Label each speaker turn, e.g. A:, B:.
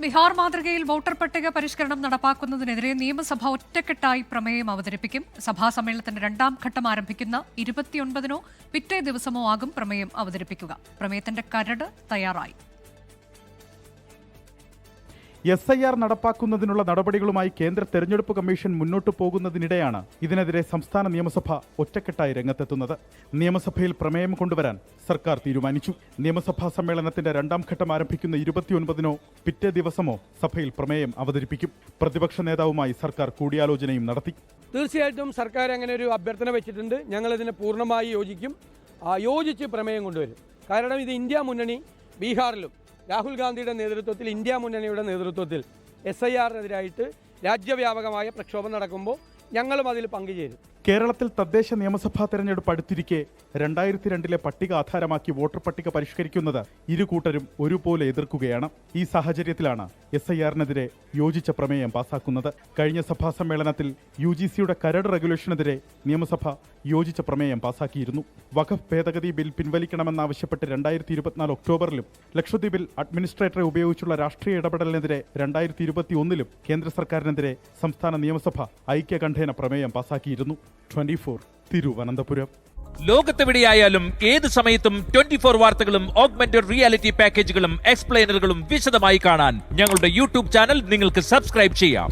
A: ബീഹാർ മാതൃകയിൽ വോട്ടർ പട്ടിക പരിഷ്കരണം നടപ്പാക്കുന്നതിനെതിരെ നിയമസഭ ഒറ്റക്കെട്ടായി പ്രമേയം അവതരിപ്പിക്കും. സഭാ സമ്മേളനത്തിന്റെ രണ്ടാം ഘട്ടം ആരംഭിക്കുന്ന 29-നോ പിറ്റേ ദിവസമോ ആകും പ്രമേയം അവതരിപ്പിക്കുക. പ്രമേയത്തിന്റെ കരട് തയ്യാറായി.
B: SIR നടപ്പാക്കുന്നതിനുള്ള നടപടികളുമായി കേന്ദ്ര തെരഞ്ഞെടുപ്പ് കമ്മീഷൻ മുന്നോട്ടു പോകുന്നതിനിടെയാണ് ഇതിനെതിരെ സംസ്ഥാന നിയമസഭ ഒറ്റക്കെട്ടായി രംഗത്തെത്തുന്നത്. നിയമസഭയിൽ പ്രമേയം കൊണ്ടുവരാൻ സർക്കാർ തീരുമാനിച്ചു. നിയമസഭാ സമ്മേളനത്തിന്റെ രണ്ടാം ഘട്ടം ആരംഭിക്കുന്ന 29-നോ പിറ്റേ ദിവസമോ സഭയിൽ പ്രമേയം അവതരിപ്പിക്കും. പ്രതിപക്ഷ നേതാവുമായി സർക്കാർ കൂടിയാലോചനയും നടത്തി.
C: തീർച്ചയായിട്ടും സർക്കാർ അങ്ങനെ ഒരു അഭ്യർത്ഥന വെച്ചിട്ടുണ്ട്. ഞങ്ങളിതിനെ പൂർണ്ണമായി യോജിച്ച് പ്രമേയം കൊണ്ടുവരും. കാരണം ഇത് ഇന്ത്യ മുന്നണി ബീഹാറിലും രാഹുൽ ഗാന്ധിയുടെ നേതൃത്വത്തിൽ ഇന്ത്യ മുന്നണിയുടെ നേതൃത്വത്തിൽ SIR-നെതിരായിട്ട് രാജ്യവ്യാപകമായ പ്രക്ഷോഭം നടക്കുമ്പോൾ ഞങ്ങളും അതിൽ പങ്കുചേരും.
B: കേരളത്തിൽ തദ്ദേശ നിയമസഭാ തെരഞ്ഞെടുപ്പ് അടുത്തിരിക്കെ 2002-ലെ പട്ടിക ആധാരമാക്കി വോട്ടർ പട്ടിക പരിഷ്കരിക്കുന്നത് ഇരു കൂട്ടരും ഒരുപോലെ എതിർക്കുകയാണ്. ഈ സാഹചര്യത്തിലാണ് SIR-നെതിരെ യോജിച്ച പ്രമേയം പാസാക്കുന്നത്. കഴിഞ്ഞ സഭാ സമ്മേളനത്തിൽ UGCയുടെ കരട് റെഗുലേഷനെതിരെ നിയമസഭ യോജിച്ച പ്രമേയം പാസാക്കിയിരുന്നു. വഖഫ് ഭേദഗതി ബിൽ പിൻവലിക്കണമെന്നാവശ്യപ്പെട്ട് 2024 ഒക്ടോബറിലും ലക്ഷദ്വീപിൽ അഡ്മിനിസ്ട്രേറ്ററെ ഉപയോഗിച്ചുള്ള രാഷ്ട്രീയ ഇടപെടലിനെതിരെ 2021-ലും കേന്ദ്ര സർക്കാരിനെതിരെ സംസ്ഥാന നിയമസഭ ഐക്യകണ്ഠേന പ്രമേയം പാസാക്കിയിരുന്നു. 24 തിരുവനന്തപുരം.
D: ലോകത്തെവിടെയായാലും ഏത് സമയത്തും 24 വാർത്തകളും ഓഗ്മെന്റഡ് റിയാലിറ്റി പാക്കേജുകളും എക്സ്പ്ലെയിനറുകളും വിശദമായി കാണാൻ ഞങ്ങളുടെ YouTube ചാനൽ നിങ്ങൾക്ക് സബ്സ്ക്രൈബ് ചെയ്യാം.